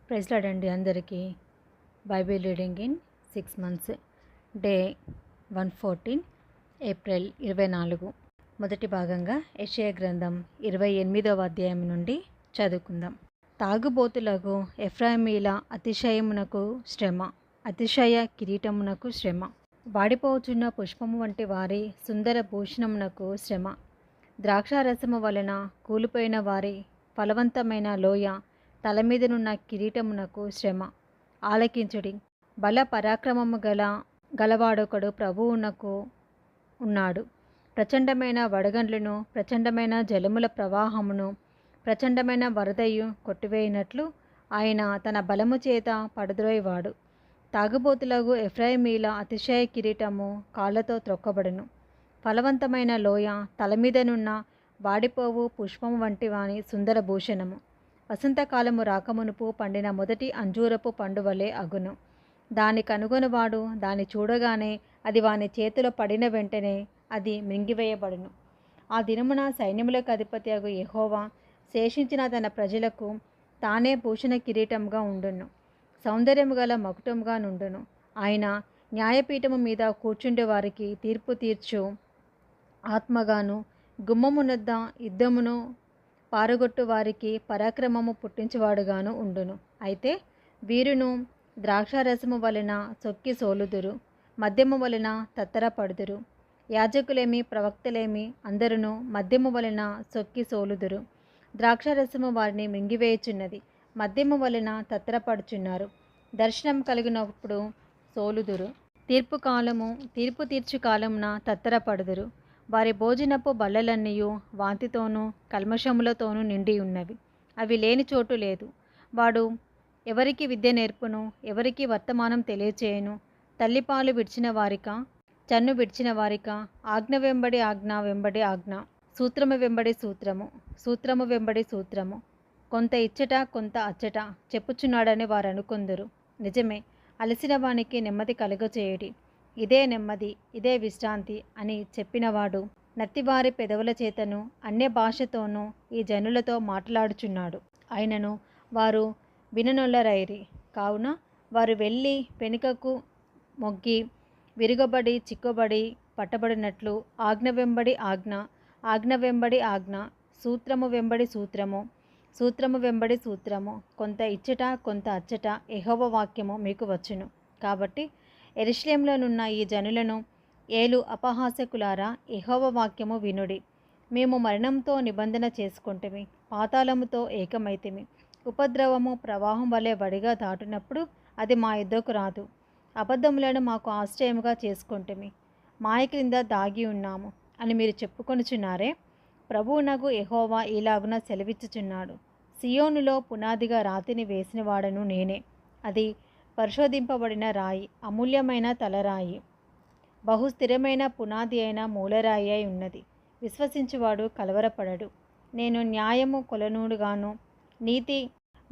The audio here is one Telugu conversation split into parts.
ప్రైజ్ లార్డ్ అండి అందరికీ. Bible reading in 6 months, day 114, April 24. మొదటి భాగంగా యెషయా గ్రంథం 28వ అధ్యాయం నుండి చదువుకుందాం. తాగుబోతులకు ఎఫ్రాయిమీల అతిశయమునకు శ్రమ, అతిశయ కిరీటమునకు శ్రమ. వాడిపోచున్న పుష్పము వంటి వారి సుందర భూషణమునకు శ్రమ. ద్రాక్షారసము వలన కూలిపోయిన వారి ఫలవంతమైన లోయ తలమీదనున్న కిరీటమునకు శ్రమ. ఆలకించుడి, బల పరాక్రమము గలవాడొకడు ప్రభువునకు ఉన్నాడు. ప్రచండమైన వడగండ్లను, ప్రచండమైన జలముల ప్రవాహమును, ప్రచండమైన వరదయు కొట్టివేయినట్లు ఆయన తన బలము చేత పడద్రోయవాడు. తాగుబోతులకు ఎఫ్రాయిమీల అతిశయ కిరీటము కాళ్ళతో త్రొక్కబడును. ఫలవంతమైన లోయ తలమీదనున్న వాడిపోవు పుష్పము వంటి వాని సుందర భూషణము. వసంతకాలము రాకమునుపు పండిన మొదటి అంజూరపు పండు వలె అగును. దాని కనుగొనవాడు దాన్ని చూడగానే అది వాని చేతిలో పడిన వెంటనే అది మింగివేయబడును. ఆ దినమున సైన్యములకు అధిపతియగు యెహోవా శేషించిన తన ప్రజలకు తానే భూషణ కిరీటముగా ఉండును, సౌందర్యము గల మకుటముగా నుండును. ఆయన న్యాయపీఠము మీద కూర్చుండే వారికి తీర్పు తీర్చు ఆత్మగాను, గుమ్మమునొద్ద యుద్ధమును పారగొట్టు వారికి పరాక్రమము పుట్టించువాడుగాను ఉండును. అయితే వీరును ద్రాక్షారసము వలన చొక్కి సోలుదురు, మద్యము వలన తత్తరపడుదురు. యాజకులేమి ప్రవక్తలేమి అందరును మద్యము వలన చొక్కి సోలుదురు. ద్రాక్షారసము వారిని మింగివేయుచున్నది, మద్యము వలన తత్తరపడుచున్నారు. దర్శనం కలిగినప్పుడు సోలుదురు, తీర్పు తీర్చు కాలమున తత్తరపడుదురు. వారి భోజనపు బల్లలన్నీయు వాంతితోనూ కల్మషములతోనూ నిండి ఉన్నవి, అవి లేని చోటు లేదు. వాడు ఎవరికి విద్య నేర్పును, ఎవరికి వర్తమానం తెలియచేయను? తల్లిపాలు విడిచిన వారిక, చన్ను విడిచిన వారిక? ఆజ్ఞ వెంబడి ఆజ్ఞ వెంబడి ఆజ్ఞ, సూత్రము వెంబడి సూత్రము, సూత్రము వెంబడి సూత్రము. కొంత ఇచ్చట కొంత అచ్చట చెప్పుచున్నాడని వారు అనుకొందురు. నిజమే, అలసిన వానికి నెమ్మది కలుగచేయుడి, ఇదే నెమ్మది, ఇదే విశ్రాంతి అని చెప్పినవాడు నత్తివారి పెదవుల చేతను అన్య భాషతోనూ ఈ జనులతో మాట్లాడుచున్నాడు. అయినను వారు విననొల్లరైరి. కావున వారు వెళ్ళి వెనుకకు మొగ్గి విరుగబడి చిక్కుబడి పట్టబడినట్లు ఆజ్ఞ వెంబడి ఆజ్ఞ, ఆజ్ఞ వెంబడి ఆజ్ఞ, సూత్రము వెంబడి సూత్రము, సూత్రము వెంబడి సూత్రము. కొంత ఇచ్చట కొంత అచ్చట యెహోవా వాక్యము మీకు వచ్చును. కాబట్టి యెరూషలేములోనున్న ఈ జనులను ఏలు అపహాసకులారా, యెహోవా వాక్యము వినుడి. మేము మరణంతో నిబంధన చేసుకొంటిమి, పాతాళముతో ఏకమైతిమి. ఉపద్రవము ప్రవాహం వలె వడిగా దాటునప్పుడు అది మా యుద్ధకు రాదు. అబద్ధములను మాకు ఆశ్రయముగా చేసుకొంటిమి, మాయ క్రింద దాగి ఉన్నాము అని మీరు చెప్పుకొనుచున్నారే. ప్రభువునగు యెహోవా ఈలాగున సెలవిచ్చుచున్నాడు. సియోనులో పునాదిగా రాతిని వేసిన వాడను నేనే. అది పరిశోధింపబడిన రాయి, అమూల్యమైన తలరాయి, బహుస్థిరమైన పునాది అయిన మూలరాయి అయి ఉన్నది. విశ్వసించువాడు కలవరపడడు. నేను న్యాయము కొలనూడుగాను, నీతి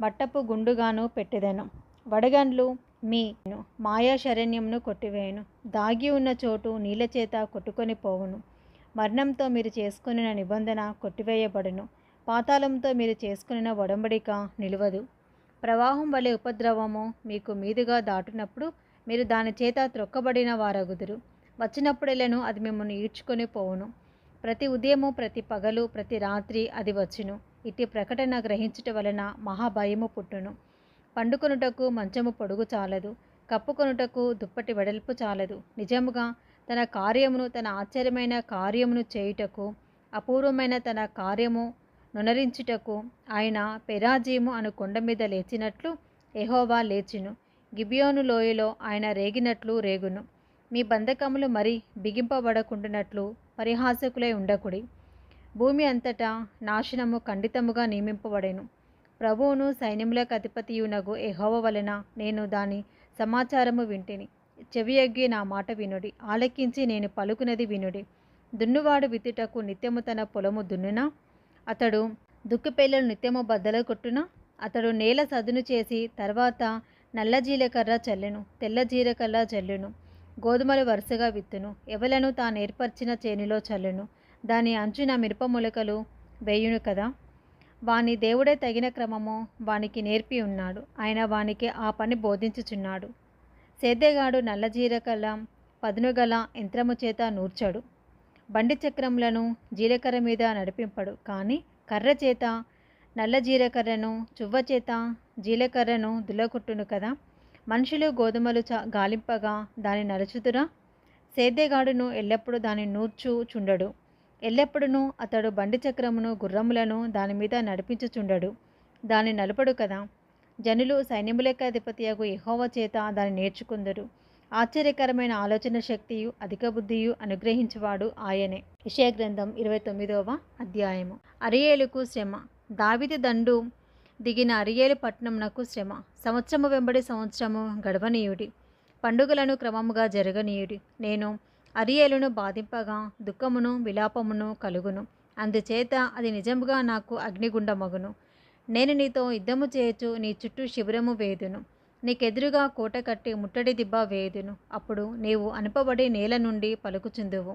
మట్టపు గుండుగాను పెట్టెదను. వడగండ్లు మీ మాయా శరణ్యమును కొట్టివేయను. దాగి ఉన్న చోటు నీళ్ళ చేత కొట్టుకొని పోవును. మరణంతో మీరు చేసుకొనిన నిబంధన కొట్టివేయబడును. పాతాళంతో మీరు చేసుకొనిన ఒడంబడిక నిలువదు. ప్రవాహం వలె ఉపద్రవము మీకు మీదుగా దాటునప్పుడు మీరు దాని చేత త్రొక్కబడిన వారగుదురు. వచ్చినప్పుడెలను అది మిమ్మల్ని ఈడ్చుకొని పోవును. ప్రతి ఉదయము, ప్రతి పగలు, ప్రతి రాత్రి అది వచ్చును. ఇట్టి ప్రకటన గ్రహించుట వలన మహాభయము పుట్టును. పండుకొనుటకు మంచము పొడుగు చాలదు, కప్పుకొనుటకు దుప్పటి వెడల్పు చాలదు. నిజముగా తన కార్యమును, తన ఆశ్చర్యమైన కార్యమును చేయుటకు, అపూర్వమైన తన కార్యము నునరించుటకు ఆయన పెరాజీము అను కొండ మీద లేచినట్లు యెహోవా లేచును. గిబియోను లోయలో ఆయన రేగినట్లు రేగును. మీ బంధకములు మరి బిగింపబడకుండానట్లు పరిహాసకులై ఉండకుడి. భూమి అంతటా నాశనము ఖండితముగా నియమింపబడెను. ప్రభువును సైన్యములకు అధిపతియునగు యెహోవా వలన నేను దాని సమాచారము వింటిని. చెవియొగ్గి నా మాట వినుడి, ఆలకించి నేను పలుకునది వినుడి. దున్నువాడు విత్తుటకు నిత్యము తన పొలము దున్నునా? అతడు దుక్కిపేళ్లను నిత్యము బద్దలు కొట్టునా? అతడు నేల సదును చేసి తర్వాత నల్ల జీలకర్ర చల్లెను, తెల్ల జీలకర్ర చల్లును. గోధుమలు వరుసగా విత్తును, ఎవలను తాను ఏర్పరిచిన చేనిలో చల్లును. దాని అంచున మిరప మొలకలు వేయును కదా. వాని దేవుడే తగిన క్రమము వానికి నేర్పి ఉన్నాడు. ఆయన వానికి ఆ పని బోధించుచున్నాడు. సేద్యగాడు నల్ల జీలకర్ర పదునుగల యంత్రము చేత నూర్చడు. బండి చక్రములను జీలకర్ర మీద నడిపింపడు. కానీ కర్ర చేత నల్ల జీలకర్రను, చువ్వ చేత జీలకర్రను దుల్లగొట్టును కదా. మనుషులు గోధుమలు గాలింపగా దాని నలుచుదురా? సేద్యగాడును ఎల్లప్పుడూ దాని నూర్చుచుండడు. ఎల్లప్పుడూ అతడు బండి చక్రమును గుర్రములను దానిమీద నడిపించుచుండడు, దాన్ని నలుపడు కదా. జనులు సైన్యములక అధిపతియగు యెహోవా చేత దాన్ని నేర్చుకుందరు. ఆశ్చర్యకరమైన ఆలోచన శక్తియు అధిక బుద్ధియు అనుగ్రహించువాడు ఆయనే. యెషయా గ్రంథం 29వ అధ్యాయము. అరియేలుకు శ్రమ. దావీదు దండు దిగిన అరియేలు పట్టణమునకు శ్రమ. సంవత్సరము వెంబడి సంవత్సరము గడవనీయుడి, పండుగలను క్రమముగా జరగనీయుడి. నేను అరియేలును బాధింపగా దుఃఖమును విలాపమును కలుగును. అందుచేత అది నిజముగా నాకు అగ్నిగుండమగును. నేను నీతో యుద్ధము చేయొచ్చు, నీ చుట్టూ శిబిరము వేయుదును, నీకెదురుగా కోట కట్టి ముట్టడి దిబ్బ వేయుదును. అప్పుడు నీవు అనుపబడి నేల నుండి పలుకుచుందువు.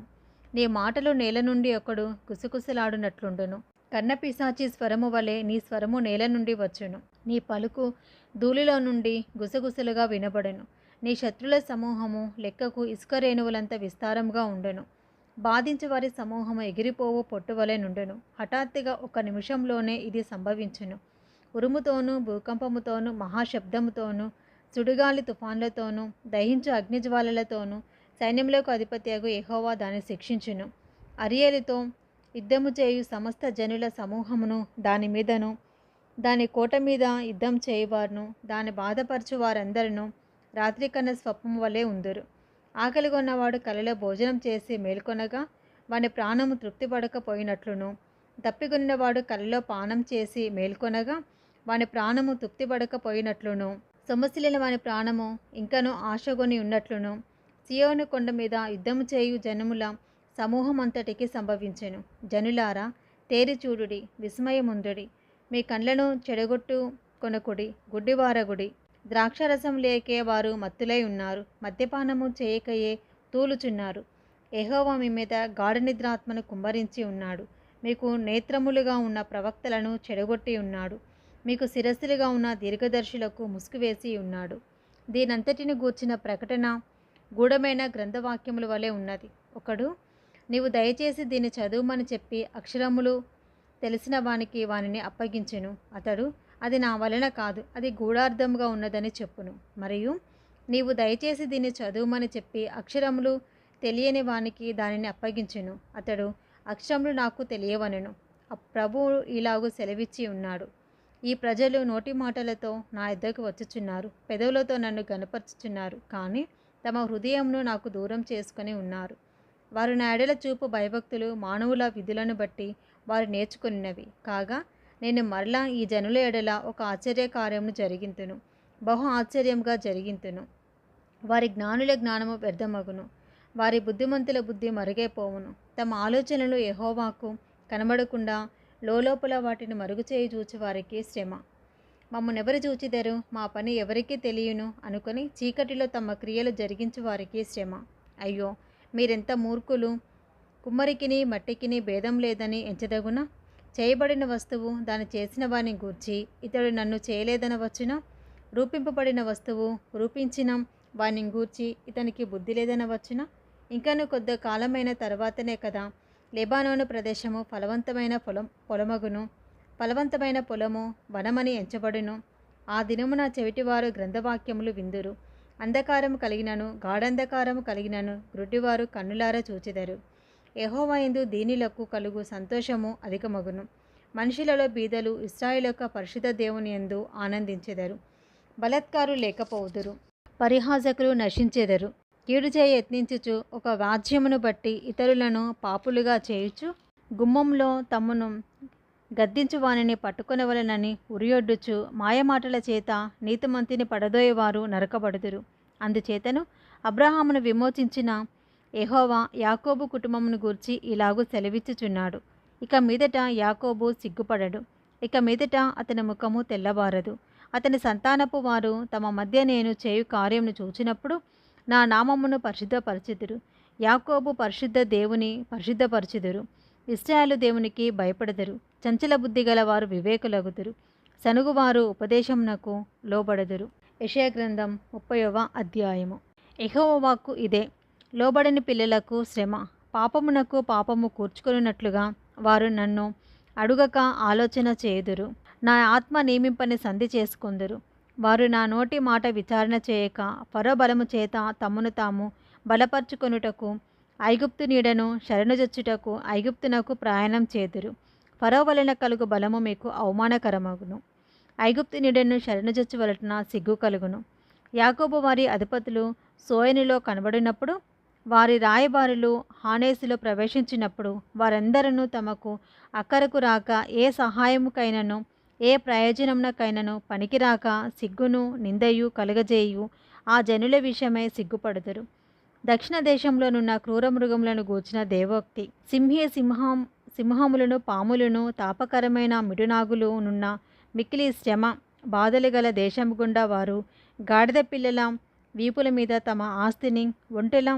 నీ మాటలు నేల నుండి ఒకడు గుసగుసలాడునట్లుండును. కన్నపిశాచి స్వరము వలె నీ స్వరము నేల నుండి వచ్చును. నీ పలుకు ధూళిలో నుండి గుసగుసలుగా వినబడును. నీ శత్రుల సమూహము లెక్కకు ఇసుక రేణువులంత విస్తారముగా ఉండును. బాధించు వారి సమూహము ఎగిరిపోవు పొట్టువలె నుండును. హఠాత్తుగా ఒక నిమిషంలోనే ఇది సంభవించును. ఉరుముతోనూ భూకంపముతోనూ మహాశబ్దముతోనూ సుడిగాలి తుఫాన్లతోనూ దహించు అగ్నిజ్వాలలతోనూ సైన్యములకు అధిపతియగు యెహోవా దాన్ని శిక్షించును. అరియేలుతో యుద్ధము చేయు సమస్త జనుల సమూహమును దాని మీదను దాని కోట మీద యుద్ధం చేయువారును దాన్ని బాధపరచు వారందరూ రాత్రికన్న స్వప్నము వలె ఉందురు. ఆకలిగొన్నవాడు కలలో భోజనం చేసి మేల్కొనగా వాని ప్రాణము తృప్తిపడకపోయినట్లును, తప్పికొనినవాడు కలలో పానం చేసి మేల్కొనగా వాని ప్రాణము తృప్తిపడకపోయినట్లును, సొమ్మసిల్లిన వాని ప్రాణము ఇంకను ఆశగొని ఉన్నట్లును సియోను కొండ మీద యుద్ధము చేయు జనముల సమూహమంతటికి సంభవించెను. జనులారా, తేరి చూడుడి, విస్మయముందుడి. మీ కండ్లను చెడగొట్టు కొనకుడి, గుడ్డివారగుడి. ద్రాక్షరసం లేకే వారు మత్తులై ఉన్నారు, మద్యపానము చేయకయే తూలుచున్నారు. యెహోవా మీ మీద గాఢ నిద్రాత్మను కుమ్మరించి ఉన్నాడు. మీకు నేత్రములుగా ఉన్న ప్రవక్తలను చెడగొట్టి ఉన్నాడు. మీకు శిరస్సులుగా ఉన్న దీర్ఘదర్శులకు ముసుగు వేసి ఉన్నాడు. దీనంతటిని గూర్చిన ప్రకటన గూఢమైన గ్రంథవాక్యముల వలె ఉన్నది. ఒకడు, నీవు దయచేసి దీన్ని చదువుమని చెప్పి అక్షరములు తెలిసిన వానికి వానిని అప్పగించెను. అతడు, అది నా వలన కాదు, అది గూఢార్థముగా ఉన్నదని చెప్పును. మరియు నీవు దయచేసి దీన్ని చదువుమని చెప్పి అక్షరములు తెలియని వానికి దానిని అప్పగించెను. అతడు, అక్షరములు నాకు తెలియవనెను. ప్రభువు ఇలాగూ సెలవిచ్చి ఉన్నాడు, ఈ ప్రజలు నోటి మాటలతో నా యొద్దకు వచ్చుచున్నారు, పెదవులతో నన్ను గనపరుచుచున్నారు, కానీ తమ హృదయమును నాకు దూరం చేసుకొని ఉన్నారు. వారు నా ఎడల చూపు భయభక్తులు మానవుల విధులను బట్టి వారు నేర్చుకున్నవి కాగా, నేను మరలా ఈ జనుల ఎడల ఒక ఆశ్చర్యకార్యమును జరిగింతును, బహు ఆశ్చర్యంగా జరిగింతును. వారి జ్ఞానుల జ్ఞానము వ్యర్థమగును, వారి బుద్ధిమంతుల బుద్ధి మరుగైపోవును. తమ ఆలోచనలు యెహోవాకు కనబడకుండా లోపల వాటిని మరుగు చేయి చూచి వారికి శ్రమ. మమ్మనెవరు చూచిదరు, మా పని ఎవరికి తెలియను అనుకొని చీకటిలో తమ క్రియలు జరిగించు వారికి శ్రమ. అయ్యో, మీరెంత మూర్ఖులు! కుమ్మరికిని మట్టికిని భేదం లేదని ఎంచదగునా? చేయబడిన వస్తువు దాన్ని చేసిన వారిని గూర్చి ఇతడు నన్ను చేయలేదనవచ్చునా? రూపింపబడిన వస్తువు రూపించిన వారిని గూర్చి ఇతనికి బుద్ధి లేదనవచ్చునా? ఇంకను కొద్ది కాలమైన తర్వాతనే కదా లెబానోను ప్రదేశము ఫలవంతమైన పొలమగును, ఫలవంతమైన పొలము వనమని ఎంచబడును. ఆ దినమున చెవిటివారు గ్రంథవాక్యములు విందురు. అంధకారము కలిగినను గాఢంధకారము కలిగినను గ్రుడ్డివారు కన్నులారా చూచెదరు. యెహోవా యందు దీనులకు కలుగు సంతోషము అధికమగును. మనుషులలో బీదలు ఇశ్రాయేలు యొక్క పరిశుద్ధ దేవుని యందు ఆనందించెదరు. బలాత్కారులు లేకపోవుదురు, పరిహాసకులు నశించెదరు. కీడు చేయ యత్నించుచు ఒక వ్యాజ్యమును బట్టి ఇతరులను పాపులుగా చేయుచు గుమ్మంలో తమను గద్దించు వానిని పట్టుకొనవలెనని ఉరియొడ్డుచు మాయమాటల చేత నీతిమంతుని పడదోయేవారు నరకబడుదురు. అందుచేతను అబ్రహామును విమోచించిన యెహోవా యాకోబు కుటుంబమును గూర్చి ఇలాగూ సెలవిచ్చుచున్నాడు, ఇక మీదట యాకోబు సిగ్గుపడడు, ఇక మీదట అతని ముఖము తెల్లబారదు. అతని సంతానపు వారు తమ మధ్య నేను చేయు కార్యమును చూచినప్పుడు నా నామమును పరిశుద్ధపరచుదురు. యాకోబు పరిశుద్ధ దేవుని పరిశుద్ధపరచుదురు, ఇశ్రాయేలు దేవునికి భయపడదురు. చంచల బుద్ధి గల వారు వివేకులగుదురు, సనుగువారు ఉపదేశమునకు లోబడదురు. యెషయా గ్రంథం 30వ అధ్యాయము. యెహోవా వాక్కు ఇదే. లోబడని పిల్లలకు శ్రమ, పాపమునకు పాపము కూర్చుకొనున్నట్లుగా వారు నన్ను అడుగక ఆలోచన చేయుదురు. నా ఆత్మ నియమింపని సంధి చేసుకొందురు. వారు నా నోటి మాట విచారణ చేయక ఫరో బలము చేత తమను తాము బలపరుచుకొనుటకు ఐగుప్తు నీడను శరణుజొచ్చుటకు ఐగుప్తునకు ప్రయాణం చేదురు. ఫరో వలన కలుగు బలము మీకు అవమానకరమగును. ఐగుప్తు నీడను శరణుజొచ్చు వలన సిగ్గు కలుగును. యాకోబు వారి అధిపతులు సోయనులో కనబడినప్పుడు, వారి రాయబారులు హానేసులో ప్రవేశించినప్పుడు వారందరూ తమకు అక్కరకు రాక ఏ సహాయముకైనను ఏ ప్రయోజనమునకైనను పనికిరాక సిగ్గును నిందయు కలుగజేయు ఆ జనుల విషయమై సిగ్గుపడుదురు. దక్షిణ దేశంలోనున్న క్రూర మృగములను గూర్చిన దేవోక్తి. సింహములను పాములను తాపకరమైన మిడునాగులు నున్న మిక్కిలి శ్రమ బాధలు గల దేశము గుండా వారు గాడిద పిల్లల వీపుల మీద తమ ఆస్తిని, ఒంటెల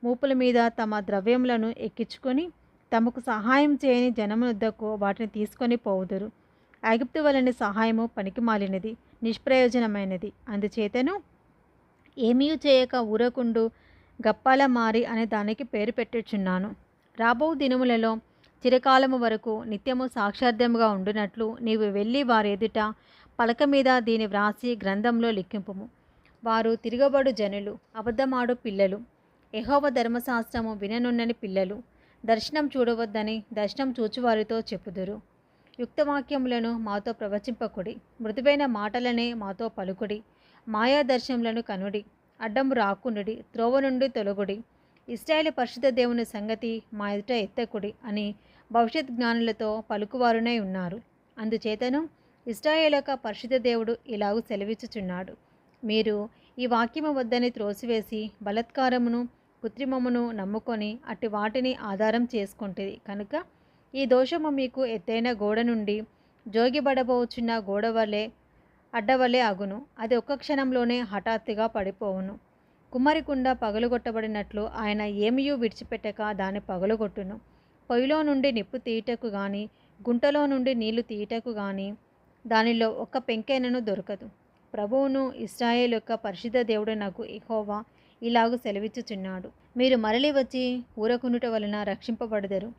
మూపుల మీద తమ ద్రవ్యములను ఎక్కించుకొని తమకు సహాయం చేయని జనమునొద్దకు వాటిని తీసుకొని పోవుదురు. ఐగుప్తు వలని సహాయము పనికిమాలినది, నిష్ప్రయోజనమైనది. అందుచేతను ఏమీ చేయక ఊరకుండు గప్పాల మారి అనే దానికి పేరు పెట్టుచున్నాను. రాబో దినములలో చిరకాలము వరకు నిత్యము సాక్షార్థముగా ఉండునట్లు నీవు వెళ్ళి వారి ఎదుట పలక మీద దీని వ్రాసి గ్రంథంలో లిఖింపుము. వారు తిరగబడు జనులు, అబద్ధమాడు పిల్లలు, యెహోవా ధర్మశాస్త్రము విననున్నని పిల్లలు, దర్శనం చూడవద్దని దర్శనం చూచువారితో చెప్పుదురు. యుక్తవాక్యములను మాతో ప్రవచింపకుడి, మృదువైన మాటలనే మాతో పలుకుడి. మాయా దర్శనములను కనుడి, అడ్డము రాకునుడి, త్రోవ నుండి తొలగుడి. ఇశ్రాయేలు పరిశుద్ధ దేవుని సంగతి మా ఎదుట ఎత్తకుడి అని భవిష్యత్ జ్ఞానులతో పలుకువారునై ఉన్నారు. అందుచేతను ఇశ్రాయేలు యొక్క పరిశుద్ధ దేవుడు ఇలాగూ సెలవిచ్చుచున్నాడు. మీరు ఈ వాక్యము వద్దని త్రోసివేసి బలత్కారమును కృత్రిమమును నమ్ముకొని అట్టి వాటిని ఆధారం చేసుకొంటిరి కనుక ఈ దోషము మీకు ఎత్తైన గోడ నుండి జోగిబడబోచున్న గోడ వలె అడ్డవలే అగును. అది ఒక్క క్షణంలోనే హఠాత్తుగా పడిపోవును. కుమ్మరికుండ పగలుగొట్టబడినట్లు ఆయన ఏమియూ విడిచిపెట్టక దాన్ని పగలుగొట్టును. పొయ్యిలో నుండి నిప్పు తీయటకు గాని గుంటలో నుండి నీళ్లు తీయటకు గాని దానిలో ఒక్క పెంకైనను దొరకదు. ప్రభువును ఇశ్రాయేలు యొక్క పరిశుద్ధ దేవుడు నాకు యెహోవా ఇలాగూ సెలవిచ్చుచున్నాడు. మీరు మరలి వచ్చి ఊరకునుట వలన రక్షింపబడదరు.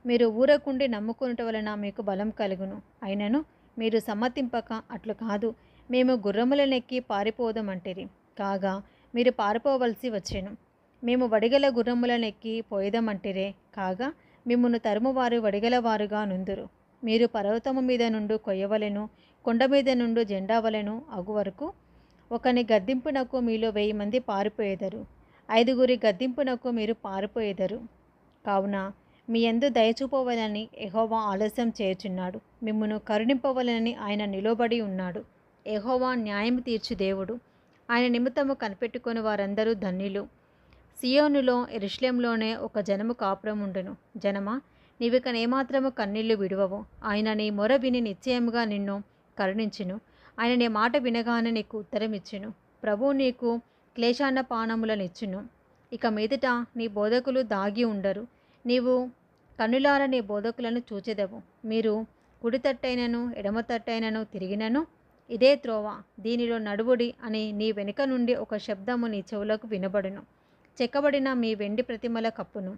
మీరు ఊరకుండి నమ్ముకునుట వలన మీకు బలం కలుగును. అయినను మీరు సమ్మతింపక అట్లు కాదు, మేము గుర్రములనెక్కి పారిపోదామంటిరి. కాగా మీరు పారిపోవలసి వచ్చెను. మేము వడిగల గుర్రములనెక్కి పోయేదమంటిరే. కాగా మిమ్మును తరుమువారు వడిగలవారుగా నుందురు. మీరు పర్వతము మీద నుండి కొయ్యవలెను, కొండ మీద నుండి జెండా వలెను అగు వరకు ఒకని గద్దింపునకు మీలో 1000 మంది పారిపోయేదరు. 5గురి గద్దింపునకు మీరు పారిపోయేదరు. కావున మీ యందు దయచూపవలని యెహోవా ఆలస్యం చేయుచున్నాడు. మిమ్మును కరుణింపవలనని ఆయన నిలబడి ఉన్నాడు. యెహోవా న్యాయము తీర్చు దేవుడు. ఆయన నిమిత్తము కనిపెట్టుకొని వారందరూ ధన్యులు. సియోనులో యెరూషలేములోనే ఒక జనము కాపురం ఉండును. జనమా, నీవిక ఏమాత్రము కన్నీళ్లు విడువవు. ఆయన నీ మొర విని నిశ్చయముగా నిన్ను కరుణించును. ఆయన నీ మాట వినగానే నీకు ఉత్తరం ఇచ్చును. ప్రభువు నీకు క్లేశాన్న పానములనిచ్చును. ఇక మీదట నీ బోధకులు దాగి ఉండరు. నీవు కన్నులార నీ బోధకులను చూచెదవు. మీరు కుడి తట్టైనను ఎడమ తట్టైనను తిరిగినను ఇదే త్రోవ, దీనిలో నడువుడి అని నీ వెనుక నుండి ఒక శబ్దము నీ చెవులకు వినబడును. చెక్కబడిన మీ వెండి ప్రతిమల కప్పును,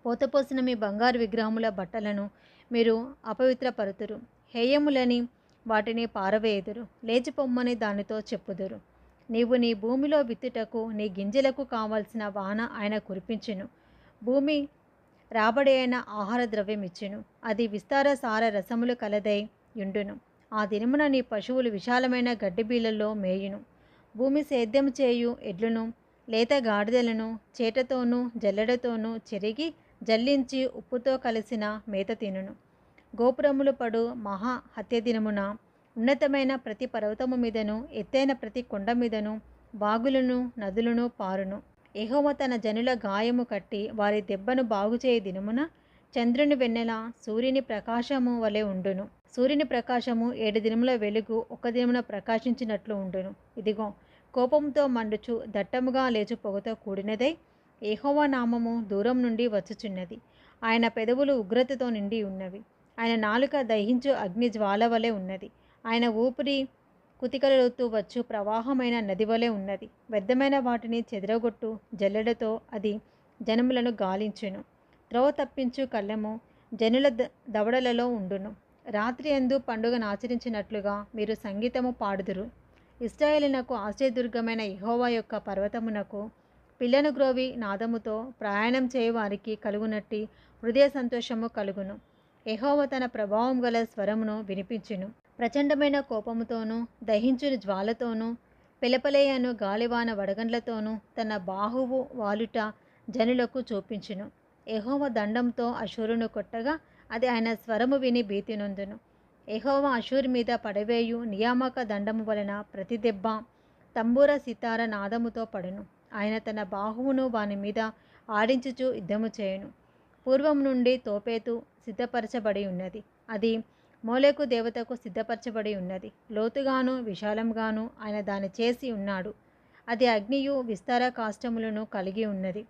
పోతపోసిన మీ బంగారు విగ్రహముల బట్టలను మీరు అపవిత్రపరుతురు. హేయములని వాటిని పారవేయుదురు. లేచిపొమ్మని దానితో చెప్పుదురు. నీవు నీ భూమిలో విత్తుటకు నీ గింజలకు కావలసిన వాన ఆయన కురిపించును. భూమి రాబడి అయిన ఆహార ద్రవ్యం ఇచ్చును. అది విస్తార సార రసములు కలదై యుండును. ఆ దినమున నీ పశువులు విశాలమైన గడ్డి బీళ్లలో మేయును. భూమి సేద్యము చేయు ఎడ్లను లేత గాడిదలను చేటతోనూ జల్లెడతోనూ చెరిగి జల్లించి ఉప్పుతో కలిసిన మేత తినును. గోపురములు పడు మహా హత్య దినమున ఉన్నతమైన ప్రతి పర్వతము మీదను ఎత్తైన ప్రతి కొండ మీదను వాగులను నదులను పారును. యెహోవా తన జనుల గాయము కట్టి వారి దెబ్బను బాగుచేయ దినమున చంద్రుని వెన్నెల సూర్యుని ప్రకాశము వలె ఉండును. సూర్యుని ప్రకాశము 7 దినముల వెలుగు ఒక దినమున ప్రకాశించినట్లు ఉండును. ఇదిగో, కోపంతో మండుచు దట్టముగా లేచు పొగతో కూడినదై యెహోవా నామము దూరం నుండి వచ్చుచున్నది. ఆయన పెదవులు ఉగ్రతతో నిండి ఉన్నవి. ఆయన నాలుక దహించు అగ్ని జ్వాల వలె ఉన్నది. ఆయన ఊపిరి కుతికలుతూ వచ్చు ప్రవాహమైన నది వలె ఉన్నది. వ్యర్థమైన వాటిని చెదరగొట్టు జల్లెడతో అది జనములను గాలించును. త్రోవ తప్పించు కళ్ళెము జనుల దవడలలో ఉండును. రాత్రి యందు పండుగను ఆచరించినట్లుగా మీరు సంగీతము పాడుదురు. ఇశ్రాయేలునకు ఆశ్రయదుర్గమైన యెహోవా యొక్క పర్వతమునకు పిల్లను గ్రోవి నాదముతో ప్రయాణం చేయువారికి కలుగునట్టి హృదయ సంతోషము కలుగును. యెహోవా తన ప్రభావం గల స్వరమును వినిపించును. ప్రచండమైన కోపముతోనూ దహించుని జ్వాలతోనూ పెలపలేయను గాలివాన వడగండ్లతోనూ తన బాహువు వాలుట జనులకు చూపించును. యెహోవా దండంతో అషూరును కొట్టగా అది ఆయన స్వరము విని భీతి నొందును. యెహోవా అషూరు మీద పడవేయు నియామక దండము వలన ప్రతి దెబ్బ తంబూర సితార నాదముతో పడును. ఆయన తన బాహువును వాని మీద ఆడించుచు యుద్ధము చేయును. పూర్వం నుండి తోపేతు సిద్ధపరచబడి ఉన్నది. అది మోలెకు దేవతకు సిద్ధపరచబడి ఉన్నది. లోతుగాను విశాలంగాను ఆయన దాన్ని చేసి ఉన్నాడు. అది అగ్నియు విస్తార కాష్టములను కలిగి ఉన్నది.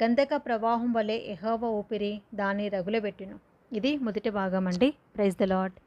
గంధక ప్రవాహం వలె యెహోవా ఊపిరి దాన్ని రగులబెట్టును. ఇది మొదటి భాగం అండి. Praise the lord.